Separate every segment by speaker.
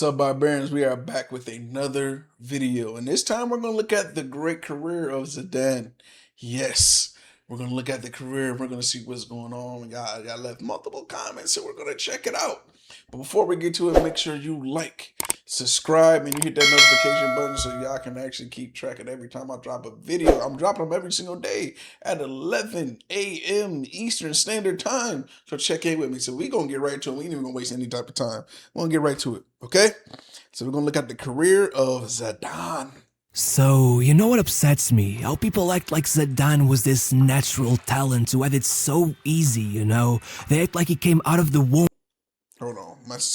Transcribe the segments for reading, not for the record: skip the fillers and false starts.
Speaker 1: What's up, barbarians? We are back with another video, and this time we're going to look at the great career of Zidane. Yes, we're going to look at the career. We're going to see what's going on. Y'all left multiple comments, so we're going to check it out. But before we get to it, make sure you like, subscribe, and you hit that notification button so y'all can actually keep track of every time I drop a video. I'm dropping them every single day at 11 a.m. Eastern Standard Time. So check in with me. So we're going to get right to it. We ain't even going to waste any type of time. We're going to get right to it. Okay? So we're going to look at the career of Zidane.
Speaker 2: So, you know what upsets me? How people act like Zidane was this natural talent who had it so easy, you know? They act like he came out of the womb.
Speaker 1: Hold on.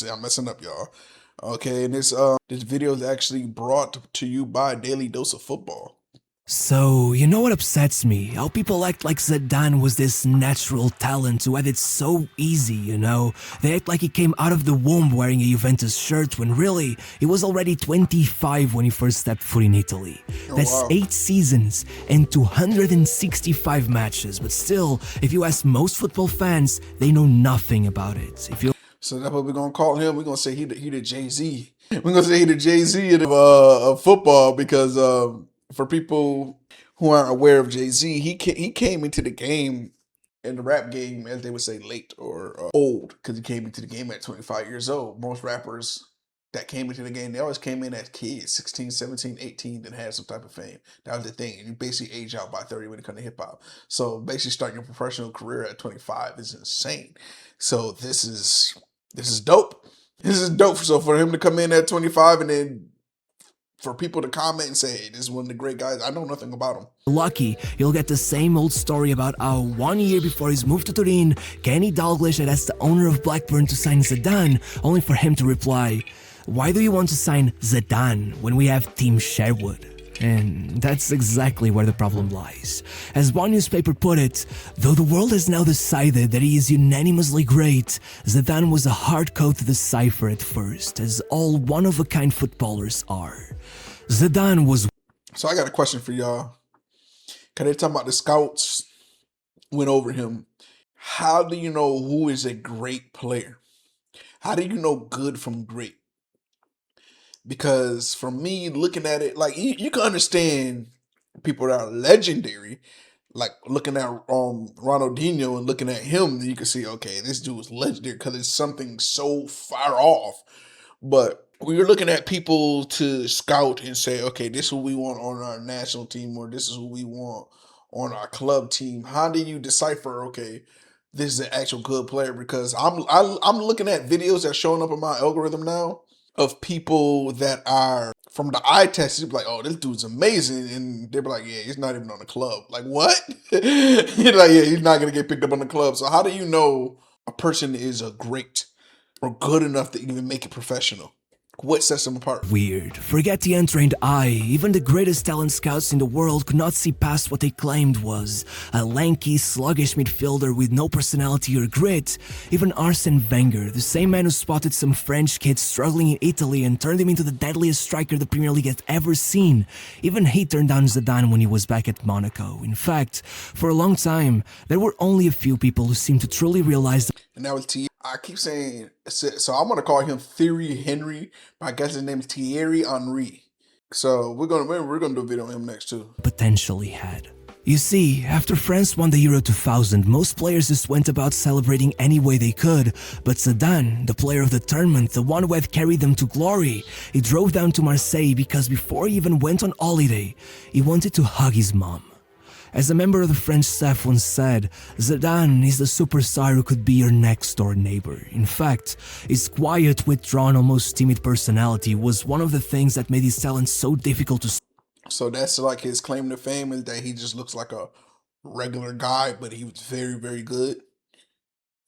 Speaker 1: I'm messing up, y'all. Okay, and this video is actually brought to you by Daily Dose of Football.
Speaker 2: So, you know what upsets me? How people act like Zidane was this natural talent who had it so easy, you know? They act like he came out of the womb wearing a Juventus shirt when really, he was already 25 when he first stepped foot in Italy. That's
Speaker 1: wow.
Speaker 2: 8 seasons and 265 matches, but still, if you ask most football fans, they know nothing about it.
Speaker 1: So that's what we're going to call him. We're going to say he the Jay-Z. We're going to say he the Jay-Z of football because for people who aren't aware of Jay-Z, he came into the game, in the rap game, as they would say, late or old, because he came into the game at 25 years old. Most rappers that came into the game, they always came in as kids, 16, 17, 18, then had some type of fame. That was the thing. And you basically age out by 30 when it comes to hip-hop. So basically starting your professional career at 25 is insane. So this is dope. This is dope. So for him to come in at 25 and then for people to comment and say, hey, this is one of the great guys, I know nothing about him.
Speaker 2: Lucky, you'll get the same old story about how 1 year before his move to Turin, Kenny Dalglish had asked the owner of Blackburn to sign Zidane, only for him to reply, "Why do you want to sign Zidane when we have Team Sherwood?" And that's exactly where the problem lies. As one newspaper put it, though the world has now decided that he is unanimously great, Zidane was a hard code to decipher at first, as all one-of-a-kind footballers are. Zidane was...
Speaker 1: So I got a question for y'all. Because they're talking about the scouts went over him. How do you know who is a great player? How do you know good from great? Because for me, looking at it, like you can understand people that are legendary, like looking at Ronaldinho and looking at him, you can see, okay, this dude is legendary because it's something so far off. But when you're looking at people to scout and say, okay, this is who we want on our national team, or this is who we want on our club team, how do you decipher, okay, this is an actual good player? Because I'm looking at videos that's showing up in my algorithm now of people that are from the eye test. You'd be like, oh, this dude's amazing. And they'd be like, yeah, he's not even on the club. Like, what? You're like, yeah, he's not going to get picked up on the club. So how do you know a person is a great or good enough to even make it professional? What sets them apart?
Speaker 2: Weird. Forget the untrained eye. Even the greatest talent scouts in the world could not see past what they claimed was a lanky, sluggish midfielder with no personality or grit. Even Arsene Wenger, the same man who spotted some French kids struggling in Italy and turned him into the deadliest striker the Premier League has ever seen, even he turned down Zidane when he was back at Monaco. In fact, for a long time, there were only a few people who seemed to truly realize that.
Speaker 1: And that was I keep saying, so I'm going to call him Thierry Henry, but I guess his name is Thierry Henry. So we're gonna do a video on him next too.
Speaker 2: Potentially had. You see, after France won the Euro 2000, most players just went about celebrating any way they could, but Zidane, the player of the tournament, the one who had carried them to glory, he drove down to Marseille because before he even went on holiday, he wanted to hug his mom. As a member of the French staff once said, Zidane is the superstar who could be your next-door neighbor. In fact, his quiet, withdrawn, almost timid personality was one of the things that made his talent so difficult to...
Speaker 1: So that's like his claim to fame, is that he just looks like a regular guy, but he was very, very good.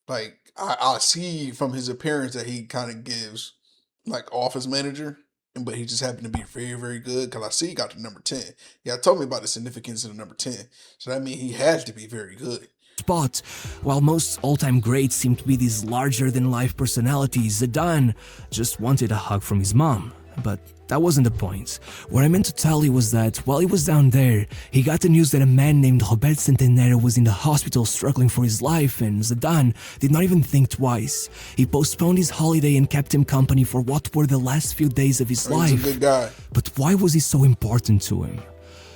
Speaker 1: Like, I see from his appearance that he kind of gives like office manager, but he just happened to be very, very good because I see he got the number 10. Yeah, told me about the significance of the number 10. So that means he has to be very good.
Speaker 2: Spot. While most all-time greats seem to be these larger-than-life personalities, Zidane just wanted a hug from his mom. but that wasn't the point. What I meant to tell you was that while he was down there, he got the news that a man named Robert Centenero was in the hospital struggling for his life, and Zidane did not even think twice. He postponed his holiday and kept him company for what were the last few days of his life.
Speaker 1: He's a good guy.
Speaker 2: But why was he so important to him?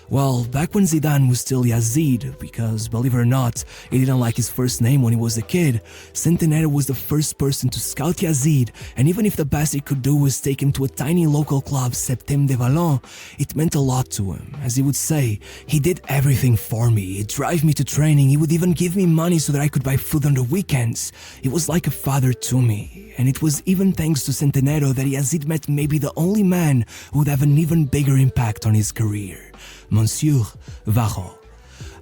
Speaker 2: Well, back when Zidane was still Yazid, because believe it or not, he didn't like his first name when he was a kid, Centenero was the first person to scout Yazid, and even if the best he could do was take him to a tiny local club, Septem de Vallon, it meant a lot to him. As he would say, he did everything for me. He'd drive me to training, he would even give me money so that I could buy food on the weekends. He was like a father to me, and it was even thanks to Centenero that Yazid met maybe the only man who would have an even bigger impact on his career. Monsieur Varro.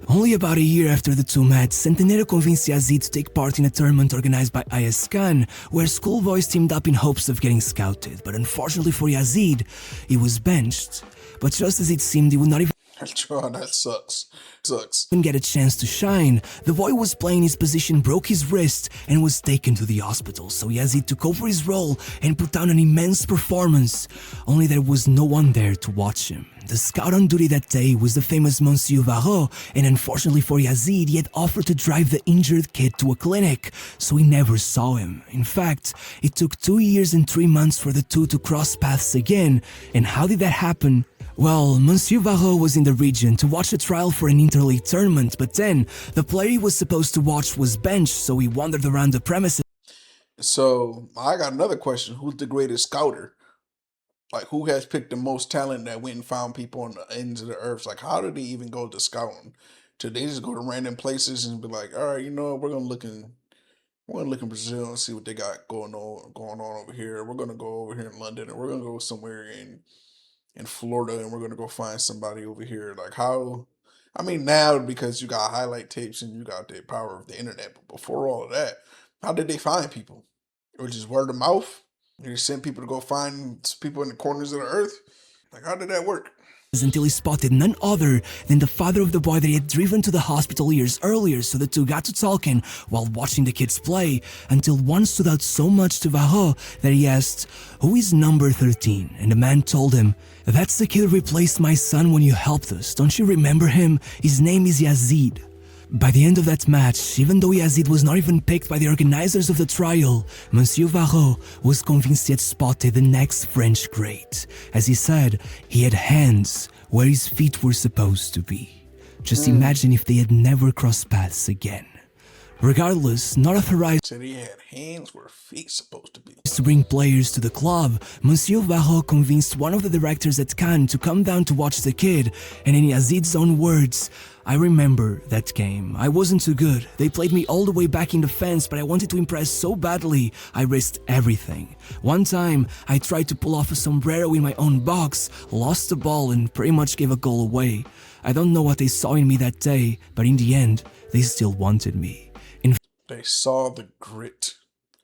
Speaker 2: Only about a year after the two met, Centenero convinced Yazid to take part in a tournament organized by IS Khan, where schoolboys teamed up in hopes of getting scouted. But unfortunately for Yazid, he was benched. But just as it seemed, he would not even
Speaker 1: That sucks.
Speaker 2: get a chance to shine. The boy who was playing his position broke his wrist and was taken to the hospital, so Yazid took over his role and put down an immense performance, only there was no one there to watch him. The scout on duty that day was the famous Monsieur Varro, and unfortunately for Yazid, he had offered to drive the injured kid to a clinic, so he never saw him. In fact, it took 2 years and 3 months for the two to cross paths again, and how did that happen? Well, Monsieur Varro was in the region to watch a trial for an interleague tournament, but then the player he was supposed to watch was benched, so he wandered around the premises.
Speaker 1: So I got another question. Who's the greatest scouter? Like, who has picked the most talent that went and found people on the ends of the earth? Like, how did they even go to scouting? Did they just go to random places and be like, all right, you know, we're gonna look in Brazil and see what they got going on over here. We're gonna go over here in London, and we're gonna go somewhere in Florida, and we're gonna go find somebody over here. Like, how? I mean, now because you got highlight tapes and you got the power of the internet, but before all of that, how did they find people? Or just word of mouth? You send people to go find people in the corners of the earth? Like, how did that work?
Speaker 2: Until he spotted none other than the father of the boy that he had driven to the hospital years earlier, so the two got to talking while watching the kids play, until one stood out so much to Varro that he asked, "Who is number 13? And the man told him, "That's the kid who replaced my son when you helped us. Don't you remember him? His name is Yazid." By the end of that match, even though Yazid was not even picked by the organizers of the trial, Monsieur Varro was convinced he had spotted the next French great. As he said, he had hands where his feet were supposed to be. Just imagine if they had never crossed paths again. Regardless, not authorized
Speaker 1: Said he had hands where feet supposed to be.
Speaker 2: to bring players to the club, Monsieur Varro convinced one of the directors at Cannes to come down to watch the kid, and in Yazid's own words, "I remember that game. I wasn't too good. They played me all the way back in the fence, but I wanted to impress so badly, I risked everything. One time, I tried to pull off a sombrero in my own box, lost the ball, and pretty much gave a goal away. I don't know what they saw in me that day, but in the end, they still wanted me."
Speaker 1: They saw the grit.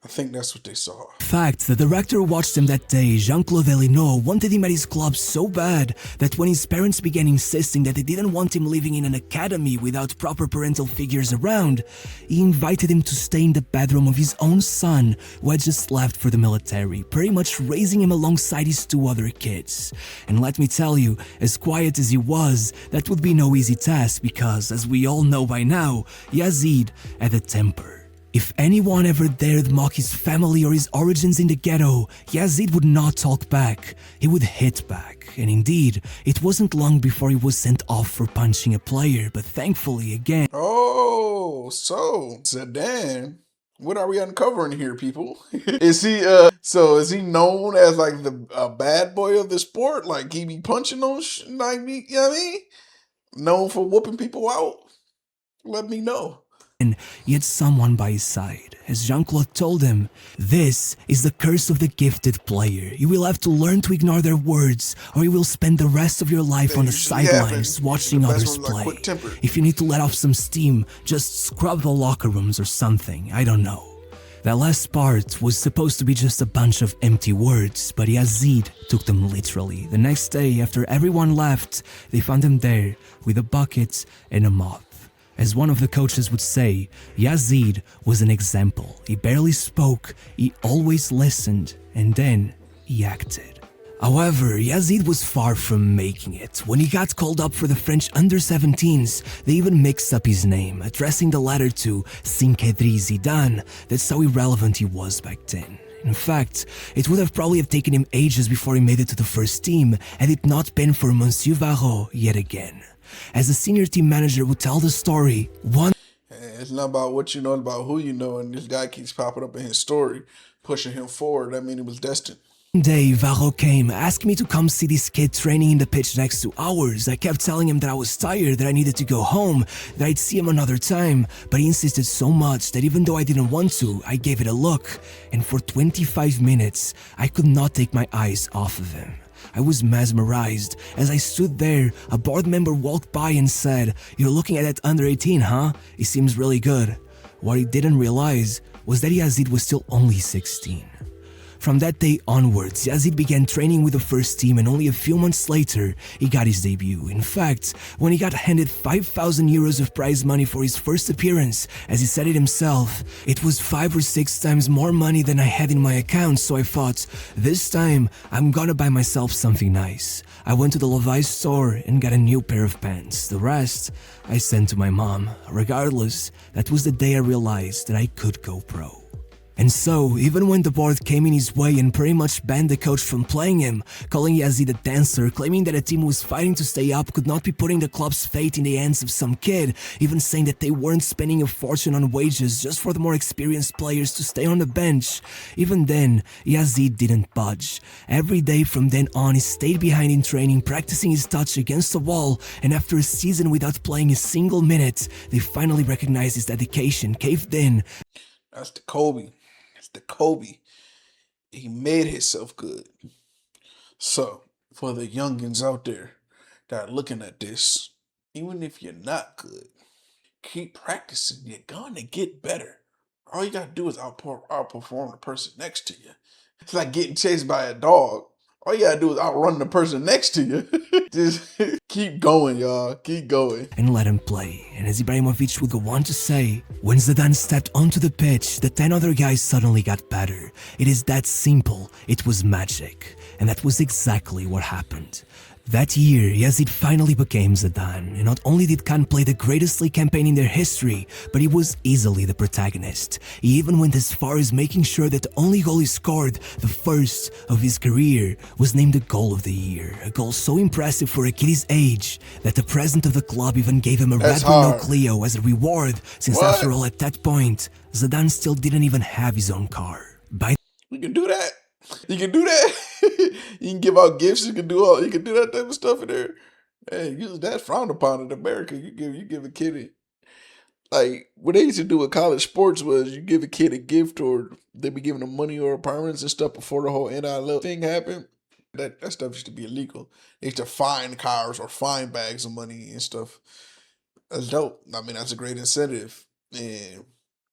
Speaker 1: I think that's what they saw.
Speaker 2: In fact, the director who watched him that day, Jean-Claude Eleno, wanted him at his club so bad that when his parents began insisting that they didn't want him living in an academy without proper parental figures around, he invited him to stay in the bedroom of his own son, who had just left for the military, pretty much raising him alongside his two other kids. And let me tell you, as quiet as he was, that would be no easy task because, as we all know by now, Yazid had a temper. If anyone ever dared mock his family or his origins in the ghetto, Yazid would not talk back. He would hit back. And indeed, it wasn't long before he was sent off for punching a player, but thankfully again...
Speaker 1: Oh, so Zidane, what are we uncovering here, people? Is he is he known as like the bad boy of the sport? Like he be punching on like me, you know what I mean? Known for whooping people out? Let me know.
Speaker 2: He had someone by his side. As Jean-Claude told him, "This is the curse of the gifted player. You will have to learn to ignore their words, or you will spend the rest of your life on the sidelines watching others play. If you need to let off some steam, just scrub the locker rooms or something, I don't know." That last part was supposed to be just a bunch of empty words, but Yazid took them literally. The next day, after everyone left, they found him there with a bucket and a mop. As one of the coaches would say, Yazid was an example. He barely spoke, he always listened, and then he acted. However, Yazid was far from making it. When he got called up for the French under-17s, they even mixed up his name, addressing the latter to Zidane. That's how irrelevant he was back then. In fact, it would have probably taken him ages before he made it to the first team had it not been for Monsieur Varro yet again. As the senior team manager would tell the story, one
Speaker 1: It's not about what you know, it's about who you know, and this guy keeps popping up in his story, pushing him forward. That means it was destined.
Speaker 2: day, Varro came, asking me to come see this kid training in the pitch next to ours. I kept telling him that I was tired, that I needed to go home, that I'd see him another time, but he insisted so much that even though I didn't want to, I gave it a look, and for 25 minutes, I could not take my eyes off of him. I was mesmerized. As I stood there, a board member walked by and said, "You're looking at that under 18, huh? He seems really good." What he didn't realize was that Yazid was still only 16. From that day onwards, Yazid began training with the first team, and only a few months later, he got his debut. In fact, when he got handed 5,000 euros of prize money for his first appearance, as he said it himself, it was 5 or 6 times more money than I had in my account, so I thought, this time, I'm gonna buy myself something nice. I went to the Levi's store and got a new pair of pants. The rest, I sent to my mom. Regardless, that was the day I realized that I could go pro. And so, even when the board came in his way and pretty much banned the coach from playing him, calling Yazid a dancer, claiming that a team was fighting to stay up could not be putting the club's fate in the hands of some kid, even saying that they weren't spending a fortune on wages just for the more experienced players to stay on the bench, even then, Yazid didn't budge. Every day from then on, he stayed behind in training, practicing his touch against the wall, and after a season without playing a single minute, they finally recognized his dedication, caved in.
Speaker 1: That's the Kobe. The Kobe. He made himself good. So, for the youngins out there that are looking at this, even if you're not good, keep practicing. You're gonna get better. All you gotta do is outperform the person next to you. It's like getting chased by a dog. All you gotta do is outrun the person next to you. Just keep going, y'all. Keep going.
Speaker 2: And let him play. And as Ibrahimovic would go on to say, when Zidane stepped onto the pitch, the 10 other guys suddenly got better. It is that simple. It was magic. And that was exactly what happened. That year, Yazid finally became Zidane, and not only did Khan play the greatest league campaign in their history, but he was easily the protagonist. He even went as far as making sure that the only goal he scored, the first of his career, was named the goal of the year. A goal so impressive for a kid his age that the president of the club even gave him a Red Renault Clio as a reward, since after all at that point, Zidane still didn't even have his own car.
Speaker 1: We can do that. You can do that. You can give out gifts. You can do that type of stuff in there. Hey, that's frowned upon in America. You give a kid like what they used to do with college sports was you give a kid a gift or they be giving them money or apartments and stuff before the whole NIL thing happened. That stuff used to be illegal. They used to fine cars or fine bags of money and stuff. That's dope. I mean, that's a great incentive. And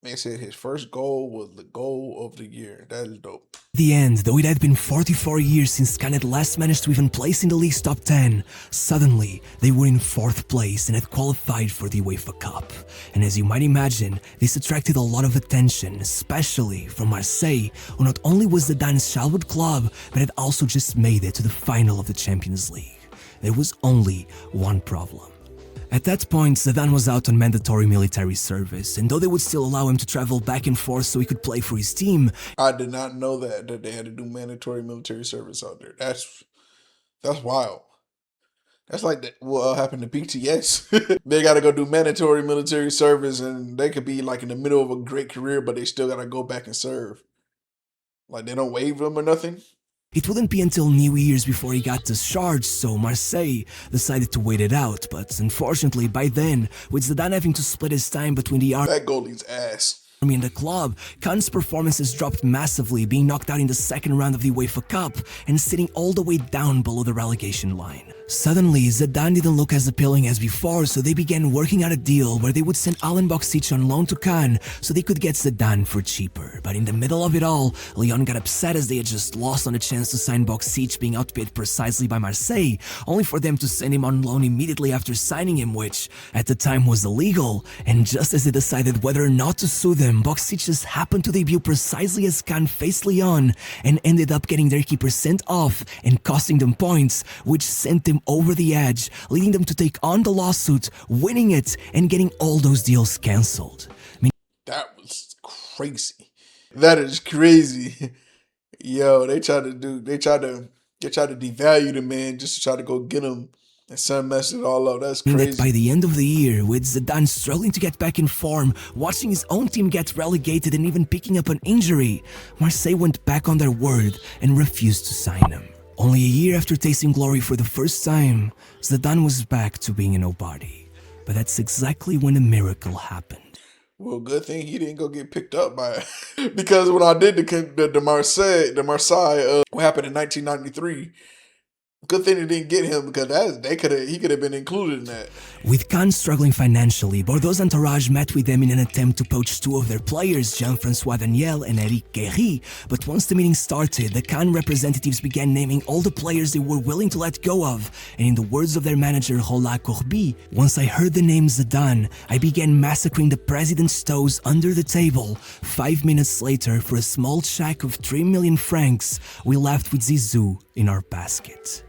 Speaker 1: man said his first goal was the goal of the year. That is dope.
Speaker 2: The end, though it had been 44 years since Khan had last managed to even place in the league's top 10, suddenly they were in 4th place and had qualified for the UEFA Cup. And as you might imagine, this attracted a lot of attention, especially from Marseille, who not only was Zidane's childhood club, but had also just made it to the final of the Champions League. There was only one problem. At that point, Zidane was out on mandatory military service, and though they would still allow him to travel back and forth so he could play for his team,
Speaker 1: I did not know that they had to do mandatory military service out there. That's wild. That's like what happened to BTS. They got to go do mandatory military service, and they could be like in the middle of a great career, but they still got to go back and serve. Like they don't waive them or nothing.
Speaker 2: It wouldn't be until New Year's before he got discharged, so Marseille decided to wait it out, but unfortunately by then, with Zidane having to split his time between the
Speaker 1: that goalie's ass.
Speaker 2: army and the club, Khan's performances dropped massively, being knocked out in the second round of the UEFA Cup and sitting all the way down below the relegation line. Suddenly, Zidane didn't look as appealing as before, so they began working out a deal where they would send Alen Boksic on loan to Khan so they could get Zidane for cheaper. But in the middle of it all, Lyon got upset as they had just lost on a chance to sign Boksic, being outbid precisely by Marseille, only for them to send him on loan immediately after signing him, which at the time was illegal. And just as they decided whether or not to sue them, them, Boksic just happened to debut precisely as Khan faced Lyon and ended up getting their keeper sent off and costing them points, which sent them over the edge, leading them to take on the lawsuit, winning it, and getting all those deals cancelled.
Speaker 1: That was crazy. That is crazy. Yo, they tried to devalue the man just to try to go get him, and son messed it all up. That's crazy.
Speaker 2: That by the end of the year, with Zidane struggling to get back in form, watching his own team get relegated and even picking up an injury, Marseille went back on their word and refused to sign him. Only a year after tasting glory for the first time, Zidane was back to being a nobody. But that's exactly when a miracle happened.
Speaker 1: Well, good thing he didn't go get picked up by it. Because when I did the Marseille, what happened in 1993, good thing they didn't get him, because he could have been included in that.
Speaker 2: With Khan struggling financially, Bordeaux's entourage met with them in an attempt to poach two of their players, Jean-François Daniel and Eric Guéry. But once the meeting started, the Khan representatives began naming all the players they were willing to let go of. And in the words of their manager, Roland Courbet, once I heard the name Zidane, I began massacring the president's toes under the table. 5 minutes later, for a small check of 3 million francs, we left with Zizou in our basket.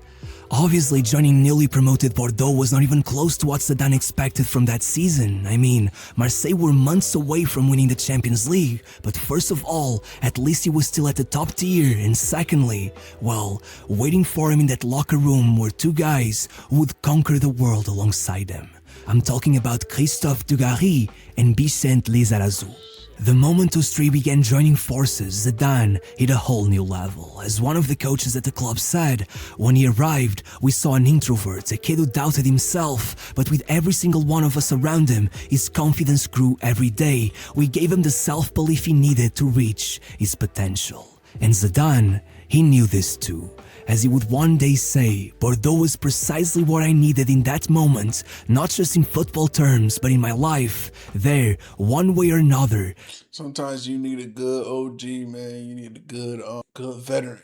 Speaker 2: Obviously, joining newly promoted Bordeaux was not even close to what Zidane expected from that season. I mean, Marseille were months away from winning the Champions League, but first of all, at least he was still at the top tier, and secondly, well, waiting for him in that locker room were two guys who would conquer the world alongside him. I'm talking about Christophe Dugarry and Vicente Lizarazu. The moment those three began joining forces, Zidane hit a whole new level. As one of the coaches at the club said, when he arrived, we saw an introvert, a kid who doubted himself, but with every single one of us around him, his confidence grew every day. We gave him the self-belief he needed to reach his potential. And Zidane, he knew this too. As he would one day say, Bordeaux was precisely what I needed in that moment, not just in football terms, but in my life. There, one way or another.
Speaker 1: Sometimes you need a good OG, man. You need a good veteran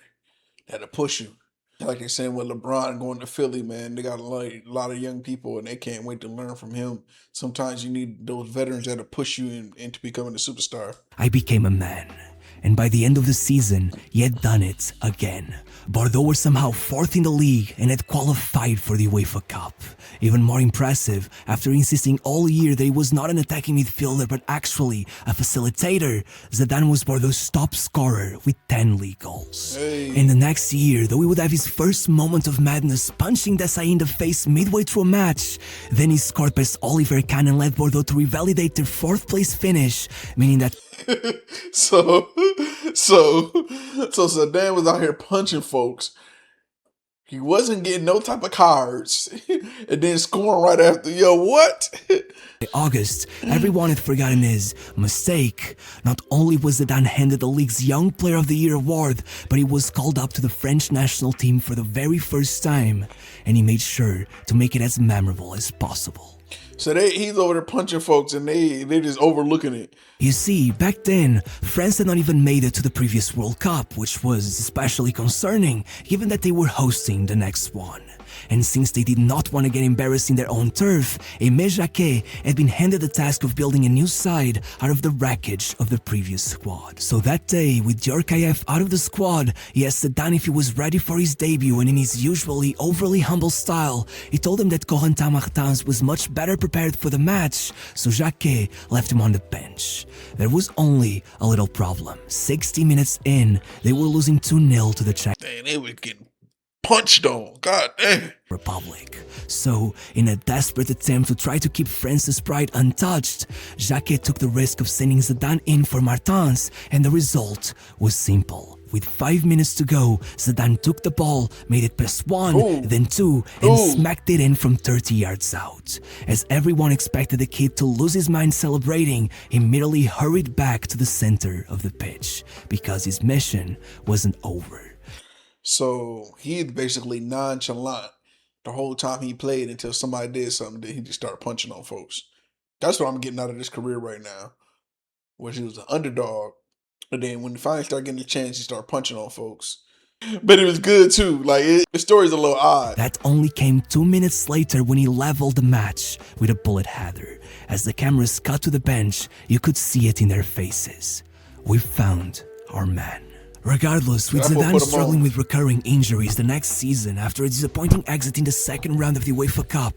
Speaker 1: that'll push you. Like they're saying with LeBron going to Philly, man, they got a lot of young people and they can't wait to learn from him. Sometimes you need those veterans that'll push you into becoming a superstar.
Speaker 2: I became a man. And by the end of the season, he had done it again. Bordeaux were somehow fourth in the league and had qualified for the UEFA Cup. Even more impressive, after insisting all year that he was not an attacking midfielder but actually a facilitator, Zidane was Bordeaux's top scorer with 10 league goals.
Speaker 1: Hey.
Speaker 2: And the next year, though he would have his first moment of madness punching Desailly in the face midway through a match, then he scored past Oliver Kahn and led Bordeaux to revalidate their fourth place finish, meaning that
Speaker 1: So Zidane was out here punching folks. He wasn't getting no type of cards, and then scoring right after. Yo, what?
Speaker 2: by August, everyone had forgotten his mistake. Not only was Zidane handed the league's Young Player of the Year award, but he was called up to the French national team for the very first time, and he made sure to make it as memorable as possible.
Speaker 1: So he's over there punching folks, and they just overlooking it.
Speaker 2: You see, back then, France had not even made it to the previous World Cup, which was especially concerning, given that they were hosting the next one. And since they did not want to get embarrassed in their own turf, Aimé Jacquet had been handed the task of building a new side out of the wreckage of the previous squad. So that day, with Djorkaeff out of the squad, he asked Zidane if he was ready for his debut, and in his usually overly humble style, he told him that Corentin Martins was much better prepared for the match, so Jacquet left him on the bench. There was only a little problem. 60 minutes in, they were losing 2-0 to the Czech
Speaker 1: Damn, they were getting punched on. God damn.
Speaker 2: Republic. So, in a desperate attempt to try to keep France's pride untouched, Jacquet took the risk of sending Zidane in for Martins, and the result was simple. With 5 minutes to go, Zidane took the ball, made it past one, then two, and smacked it in from 30 yards out. As everyone expected the kid to lose his mind celebrating, he immediately hurried back to the center of the pitch, because his mission wasn't over.
Speaker 1: So he's basically nonchalant the whole time he played until somebody did something that he just started punching on folks. That's what I'm getting out of this career right now. Where he was an underdog. And then when he finally started getting the chance, he started punching on folks. But it was good too. Like, the story's a little odd.
Speaker 2: That only came 2 minutes later when he leveled the match with a bullet header. As the cameras cut to the bench, you could see it in their faces. We found our man. Regardless, with
Speaker 1: That fool
Speaker 2: Zidane
Speaker 1: put him
Speaker 2: struggling
Speaker 1: on.
Speaker 2: with recurring injuries the next season after a disappointing exit in the second round of the UEFA Cup,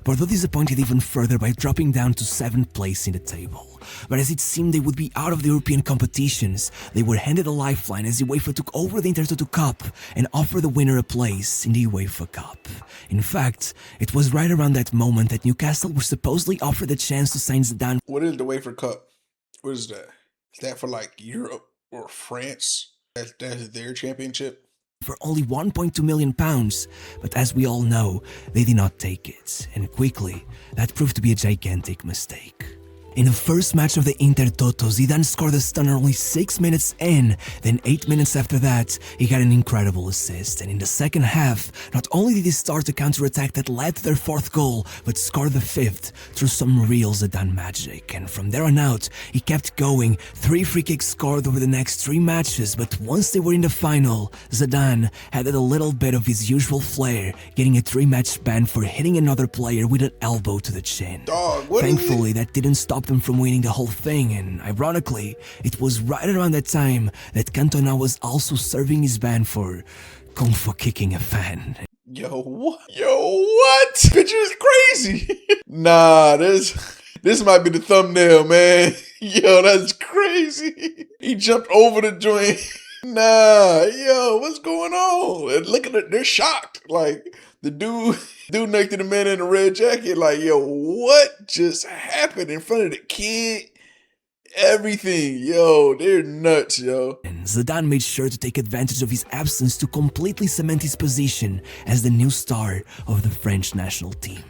Speaker 2: Bordeaux disappointed even further by dropping down to 7th place in the table. But as it seemed they would be out of the European competitions, they were handed a lifeline as the UEFA took over the Intertoto Cup and offered the winner a place in the UEFA Cup. In fact, it was right around that moment that Newcastle were supposedly offered the chance to sign Zidane.
Speaker 1: What is the UEFA Cup? What is that? Is that for like Europe or France? That's their championship?
Speaker 2: For only £1.2 million, but as we all know, they did not take it, and quickly, that proved to be a gigantic mistake. In the first match of the Intertoto, Zidane scored a stunner only 6 minutes in, then 8 minutes after that, he got an incredible assist, and in the second half, not only did he start a counter-attack that led to their 4th goal, but scored the 5th through some real Zidane magic, and from there on out, he kept going, 3 free kicks scored over the next 3 matches, but once they were in the final, Zidane added a little bit of his usual flair, getting a 3-match ban for hitting another player with an elbow to the chin.
Speaker 1: Dog, what is it?
Speaker 2: Thankfully, that didn't stop them from winning the whole thing, and ironically, it was right around that time that Cantona was also serving his ban for kung fu kicking a fan.
Speaker 1: Yo, what? Yo, what? Picture is crazy. Nah, this might be the thumbnail, man. Yo, that's crazy. He jumped over the joint. Nah, yo, what's going on? And look at it, they're shocked. Like the dude next to the man in the red jacket, like, yo, what just happened in front of the kid? Everything, yo, they're nuts, yo.
Speaker 2: And Zidane made sure to take advantage of his absence to completely cement his position as the new star of the French national team.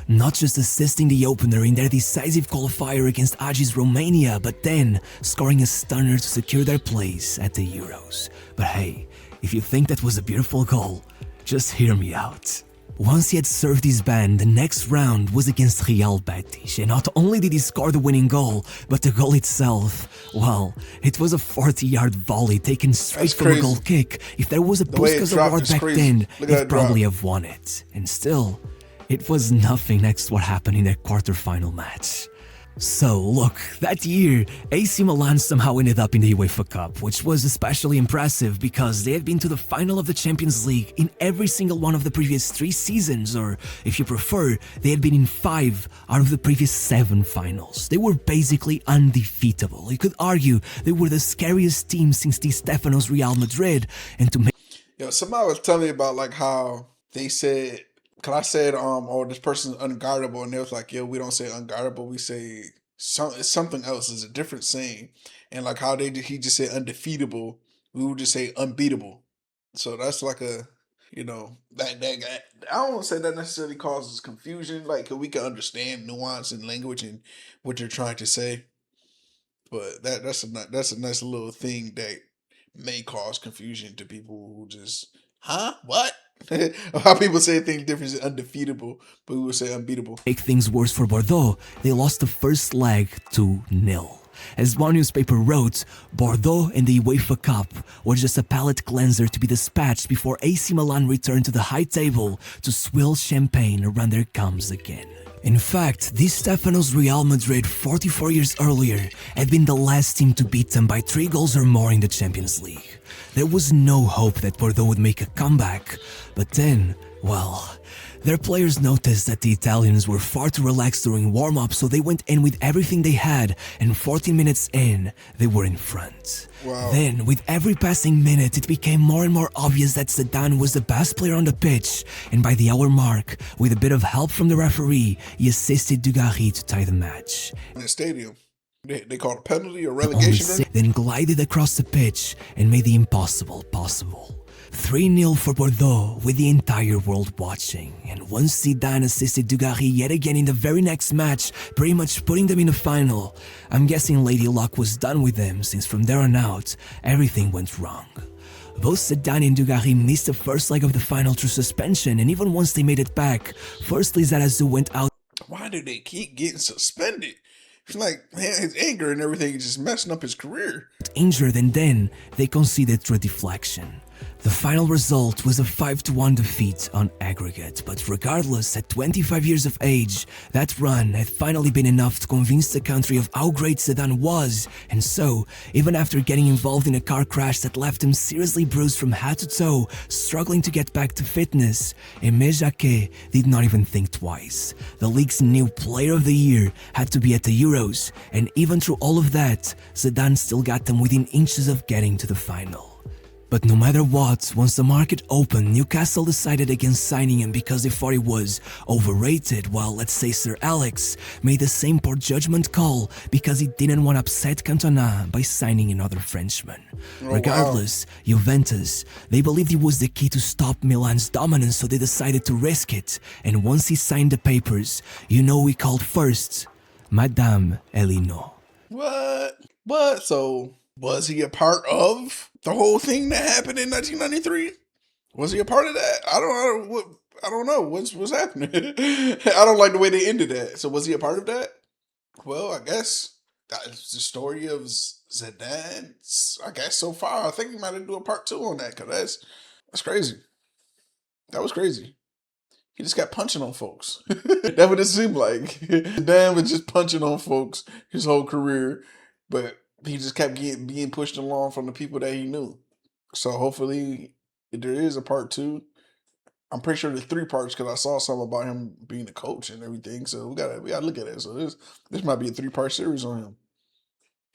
Speaker 2: Not just assisting the opener in their decisive qualifier against Agi's Romania, but then scoring a stunner to secure their place at the Euros. But hey, if you think that was a beautiful goal, just hear me out. Once he had served his ban, the next round was against Real Betis, and not only did he score the winning goal, but the goal itself, well, it was a 40-yard volley taken straight from a goal kick. If there was a Puskas award back then, they'd probably have won it. And still, it was nothing next to what happened in their quarterfinal match. So, look, that year, AC Milan somehow ended up in the UEFA Cup, which was especially impressive because they had been to the final of the Champions League in every single one of the previous 3 seasons, or, if you prefer, they had been in 5 out of the previous 7 finals. They were basically undefeatable. You could argue they were the scariest team since Di Stefano's Real Madrid, and to make...
Speaker 1: Yo, somebody was telling me about like how they said, cause I said, oh, this person's unguardable, and they was like, yo, we don't say unguardable, we say something else. It's a different saying, and like how he just said undefeatable, we would just say unbeatable. So that's like a, you know, that I don't want to say that necessarily causes confusion, like 'cause we can understand nuance in language and what you're trying to say, but that's a nice little thing that may cause confusion to people who just, huh, what? How people say things different is undefeatable, but we would say unbeatable.
Speaker 2: Make things worse for Bordeaux, they lost the first leg 2-0. As one newspaper wrote, Bordeaux and the UEFA Cup were just a palate cleanser to be dispatched before AC Milan returned to the high table to swill champagne around their gums again. In fact, Di Stefano's Real Madrid 44 years earlier had been the last team to beat them by 3 goals or more in the Champions League. There was no hope that Bordeaux would make a comeback, but then, well, their players noticed that the Italians were far too relaxed during warm-up, so they went in with everything they had, and 14 minutes in, they were in front.
Speaker 1: Wow.
Speaker 2: Then, with every passing minute, it became more and more obvious that Zidane was the best player on the pitch, and by the hour mark, with a bit of help from the referee, he assisted Dugarry to tie the match.
Speaker 1: In the stadium, they called a penalty or relegation.
Speaker 2: Then glided across the pitch and made the impossible possible. 3-0 for Bordeaux, with the entire world watching, and once Zidane assisted Dugarry yet again in the very next match, pretty much putting them in the final, I'm guessing Lady Luck was done with them, since from there on out, everything went wrong. Both Zidane and Dugarry missed the first leg of the final through suspension, and even once they made it back, firstly Zarazu went out.
Speaker 1: Why do they keep getting suspended? It's like, man, his anger and everything is just messing up his career.
Speaker 2: Injured, and then they conceded through a deflection. The final result was a 5-1 defeat on aggregate, but regardless, at 25 years of age, that run had finally been enough to convince the country of how great Zidane was, and so, even after getting involved in a car crash that left him seriously bruised from head to toe, struggling to get back to fitness, Aimé Jacquet did not even think twice. The league's new Player of the Year had to be at the Euros, and even through all of that, Zidane still got them within inches of getting to the final. But no matter what, once the market opened, Newcastle decided against signing him because they thought he was overrated, while, let's say, Sir Alex made the same poor judgment call because he didn't want to upset Cantona by signing another Frenchman. Regardless, Juventus, they believed he was the key to stop Milan's dominance, so they decided to risk it, and once he signed the papers, you know we called first Madame Elino.
Speaker 1: What? So, was he a part of the whole thing that happened in 1993? Was he a part of that? I don't know. What's happening? I don't like the way they ended that. So, was he a part of that? Well, I guess that's the story of Zidane. I guess so far, I think we might have to do a part 2 on that, because that's crazy. That was crazy. He just got punching on folks. That's what it seemed like. Dan was just punching on folks his whole career, but he just kept being pushed along from the people that he knew. So hopefully there is a part 2. I'm pretty sure there's 3 parts because I saw something about him being a coach and everything. So we gotta look at it. So this might be a 3-part series on him.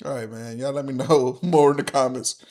Speaker 1: All right, man. Y'all let me know more in the comments.